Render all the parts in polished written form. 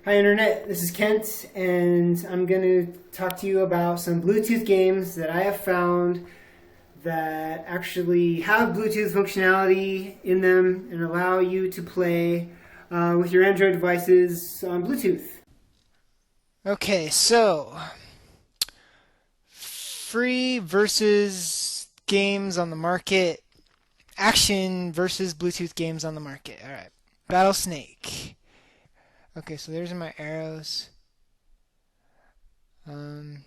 Hi Internet, this is Kent, and I'm going to talk to you about some Bluetooth games that I have found that actually have Bluetooth functionality in them and allow you to play with your Android devices on Bluetooth. Okay, so free versus games on the market, action versus Bluetooth games on the market. All right, Battlesnake. Okay, so there's my arrows. Um,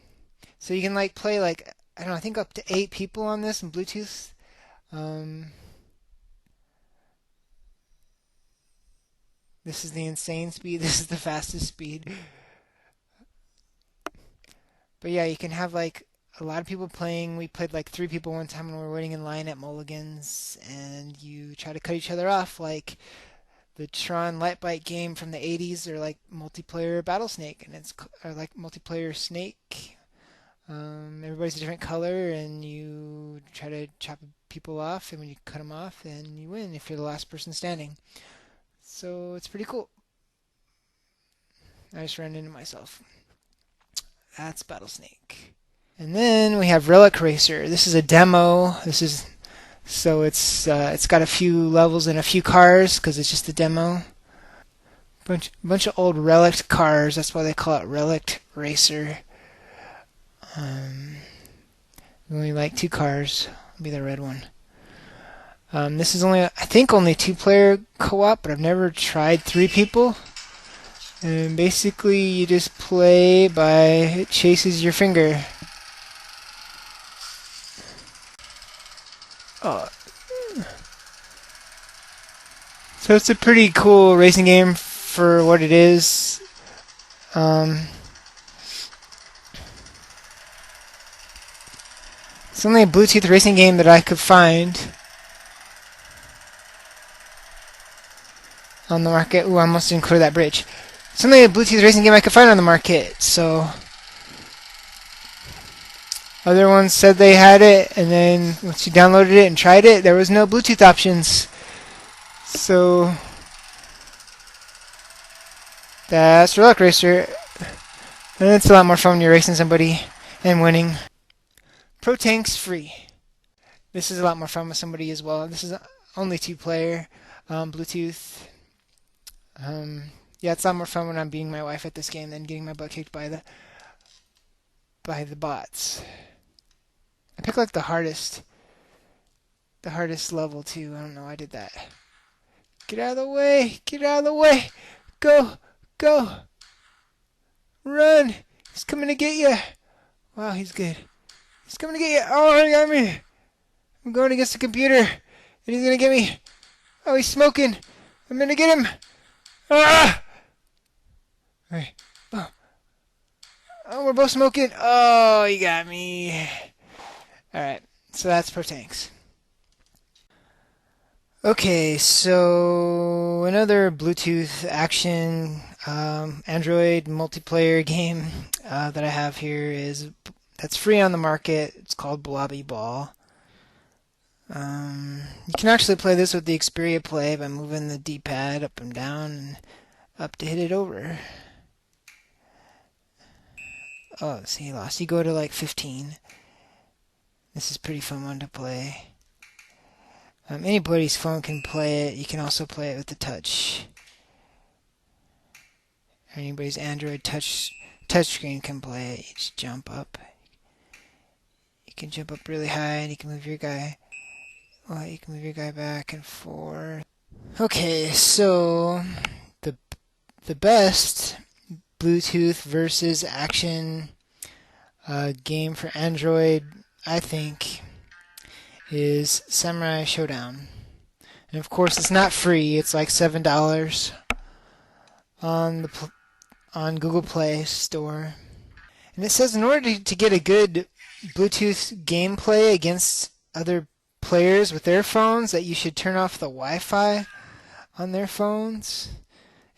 so you can play I don't know, I think up to 8 people on this in Bluetooth. Um, this is the insane speed. This is the fastest speed. But yeah, you can have a lot of people playing. We played 3 people one time when we were waiting in line at Mulligan's, and you try to cut each other off like the Tron Light Bite game from the 80s, or like multiplayer Battlesnake, and it's or like multiplayer Snake. Everybody's a different color, and you try to chop people off, and when you cut them off, then you win if you're the last person standing. So it's pretty cool. I just ran into myself. That's Battlesnake. And then we have Relic Racer. This is a demo. It's got a few levels and a few cars because it's just a demo. Bunch of old Relic cars. That's why they call it Relic Racer. Only 2 cars. It'll be the red one. This is I think only 2-player co-op, but I've never tried 3 people. And basically, you just play by it chases your finger. Oh. So it's a pretty cool racing game for what it is. It's only a Bluetooth racing game that I could find on the market. Ooh, I almost didn't clear that bridge. It's only a Bluetooth racing game I could find on the market, so other ones said they had it, and then once you downloaded it and tried it, there was no Bluetooth options. So that's Relic Racer, and it's a lot more fun when you're racing somebody and winning. Pro Tank's free. This is a lot more fun with somebody as well. This is only 2-player, Bluetooth. Yeah, it's a lot more fun when I'm beating my wife at this game than getting my butt kicked by the bots. I picked the hardest level too. I don't know why I did that. Get out of the way! Get out of the way! Go! Go! Run! He's coming to get you! Wow, he's good. He's coming to get you! Oh, he got me! I'm going against the computer, and he's gonna get me! Oh, he's smoking! I'm gonna get him! Ah! Alright. Oh, we're both smoking! Oh, he got me! Alright, so that's Pro Tanks. Okay, so another Bluetooth action Android multiplayer game that I have here that's free on the market. It's called Blobby Ball. You can actually play this with the Xperia Play by moving the D-pad up and down and up to hit it over. Oh, see, he lost. You go to 15. This is pretty fun one to play. Anybody's phone can play it. You can also play it with the touch. Anybody's Android touchscreen can play it. You just jump up. You can jump up really high, and you can move your guy. Well, you can move your guy back and forth. Okay, so the best Bluetooth versus action game for Android, I think, is Samurai Shodown. And of course, it's not free. It's like $7 on Google Play Store. And it says in order to get a good Bluetooth gameplay against other players with their phones, that you should turn off the Wi-Fi on their phones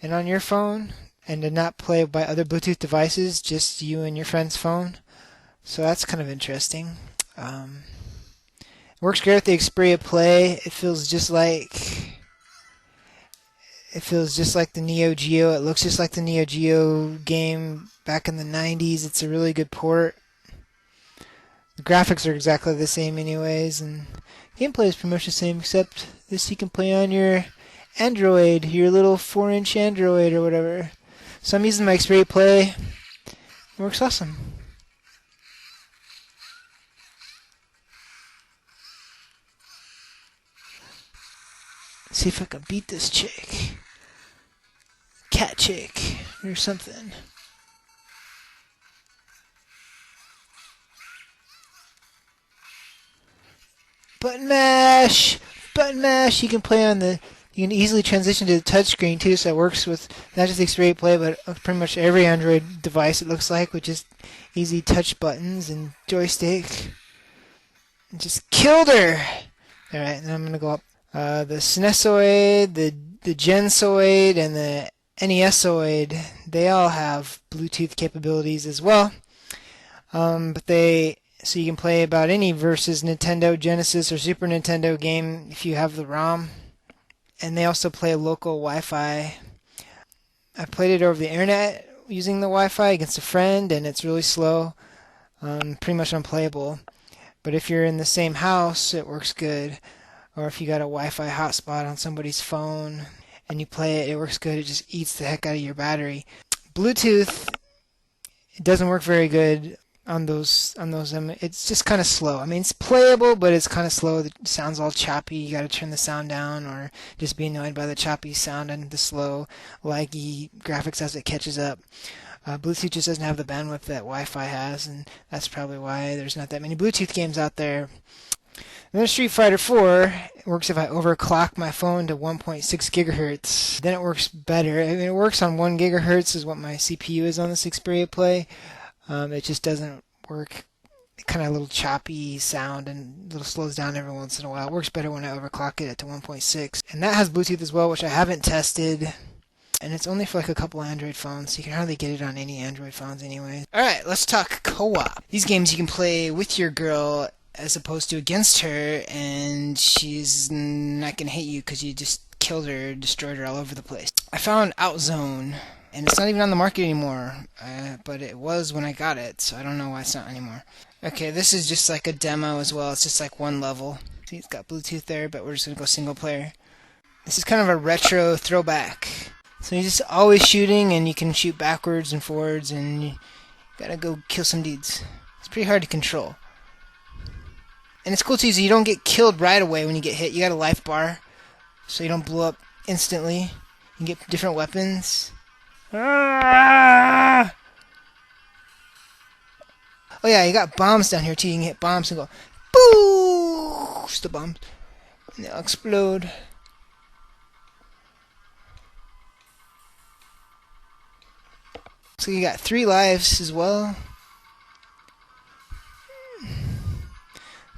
and on your phone, and to not play by other Bluetooth devices, just you and your friend's phone. So that's kind of interesting. Works great with the Xperia Play. It feels just like It feels just like the Neo Geo. It looks just like the Neo Geo game back in the 90s. It's a really good port. The graphics are exactly the same anyways, and gameplay is pretty much the same, except this you can play on your Android, your little 4-inch Android or whatever. So I'm using my Xperia Play. It works awesome. See if I can beat this chick. Cat chick or something. Button mash! Button mash! You can play on the... You can easily transition to the touchscreen too, so it works with not just Xperia Play, but pretty much every Android device it looks like, with just easy touch buttons and joystick. Just killed her! Alright, now I'm going to go up. The SNESoid, the Gensoid, and the NESoid, they all have Bluetooth capabilities as well. So you can play about any versus Nintendo, Genesis, or Super Nintendo game if you have the ROM. And they also play local Wi-Fi. I played it over the internet using the Wi-Fi against a friend, and it's really slow, pretty much unplayable. But if you're in the same house, it works good. Or if you got a Wi-Fi hotspot on somebody's phone and you play it, it works good. It just eats the heck out of your battery. Bluetooth, it doesn't work very good on those. It's just kind of slow. I mean, it's playable, but it's kind of slow. It sounds all choppy. You got to turn the sound down, or just be annoyed by the choppy sound and the slow, laggy graphics as it catches up. Bluetooth just doesn't have the bandwidth that Wi-Fi has, and that's probably why there's not that many Bluetooth games out there. Then Street Fighter 4 works if I overclock my phone to 1.6 gigahertz. Then it works better. I mean, it works on 1 gigahertz is what my CPU is on this Xperia Play. It just doesn't work. Kind of a little choppy sound and a little slows down every once in a while. It works better when I overclock it to 1.6. And that has Bluetooth as well, which I haven't tested. And it's only for like a couple Android phones, so you can hardly get it on any Android phones anyway. Alright, let's talk co-op. These games you can play with your girl as opposed to against her, and she's not going to hate you because you just killed her, destroyed her all over the place. I found Outzone, and it's not even on the market anymore, but it was when I got it, so I don't know why it's not anymore. Okay, this is just like a demo as well. It's just like one level. See, it's got Bluetooth there, but we're just going to go single player. This is kind of a retro throwback. So you're just always shooting, and you can shoot backwards and forwards, and you gotta go kill some dudes. It's pretty hard to control. And it's cool too, so you don't get killed right away when you get hit. You got a life bar, so you don't blow up instantly. You can get different weapons. Ah! Oh yeah, you got bombs down here too. You can hit bombs and go, boost the bombs, and they'll explode. So you got 3 lives as well.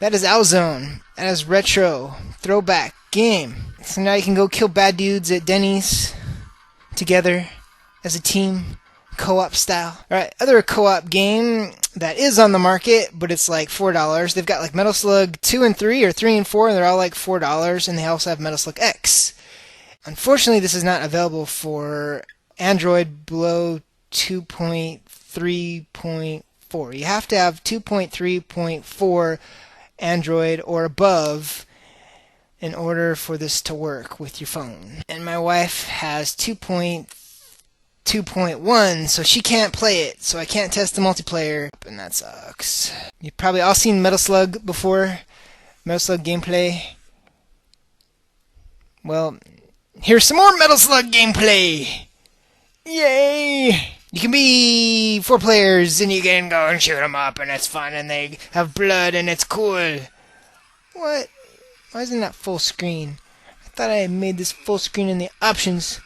That is Outzone. That is retro throwback game. So now you can go kill bad dudes at Denny's together as a team, co-op style. Alright, other co-op game that is on the market, but it's like $4. They've got like Metal Slug 2 and 3 or 3 and 4, and they're all like $4, and they also have Metal Slug X. Unfortunately, this is not available for Android below 2.3.4. You have to have 2.3.4 Android or above in order for this to work with your phone. And my wife has 2.2.1, so she can't play it, so I can't test the multiplayer, and that sucks. You've probably all seen Metal Slug before, Metal Slug gameplay. Well, here's some more Metal Slug gameplay! Yay! You can be 4 players, and you can go and shoot them up, and it's fun, and they have blood, and it's cool. What? Why isn't that full screen? I thought I had made this full screen in the options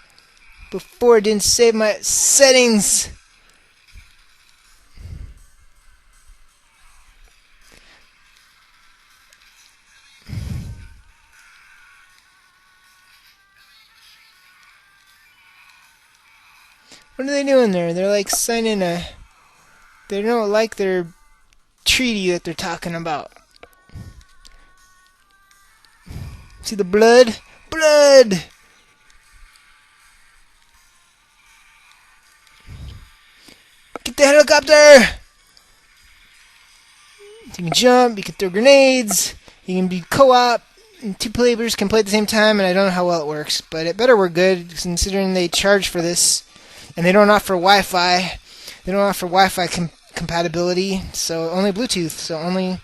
before it didn't save my settings. What are they doing there? They're like signing they don't like their treaty that they're talking about. See the blood? Blood! the helicopter! You can jump, you can throw grenades, you can be co-op, and 2 players can play at the same time, and I don't know how well it works, but it better work good, considering they charge for this, and they don't offer Wi-Fi. They don't offer Wi-Fi compatibility, so only Bluetooth, so only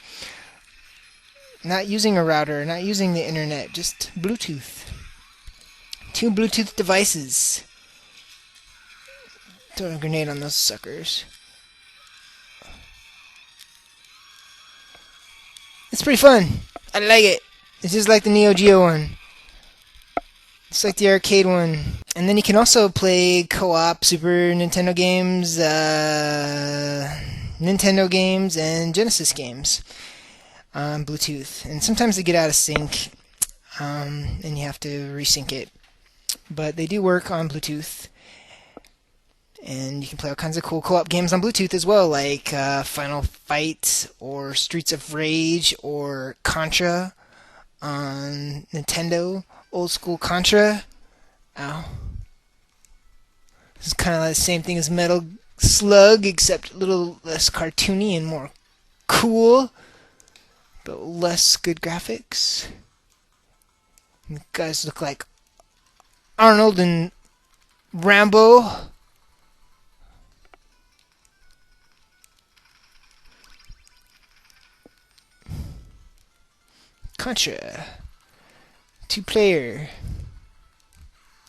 not using a router, not using the internet, just Bluetooth. 2 Bluetooth devices. Throw a grenade on those suckers. It's pretty fun. I like it. It's just like the Neo Geo one. It's like the arcade one. And then you can also play co-op Super Nintendo games, Nintendo games, and Genesis games on Bluetooth. And sometimes they get out of sync, and you have to resync it. But they do work on Bluetooth. And you can play all kinds of cool co-op games on Bluetooth as well, like Final Fight, or Streets of Rage, or Contra on Nintendo. Old school Contra. Ow. This is kind of like the same thing as Metal Slug, except a little less cartoony and more cool, but less good graphics. And the guys look like Arnold and Rambo. Contra. 2-player.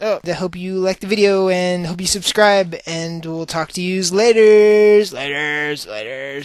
Oh, I hope you liked the video and hope you subscribe, and we'll talk to you later. Bye.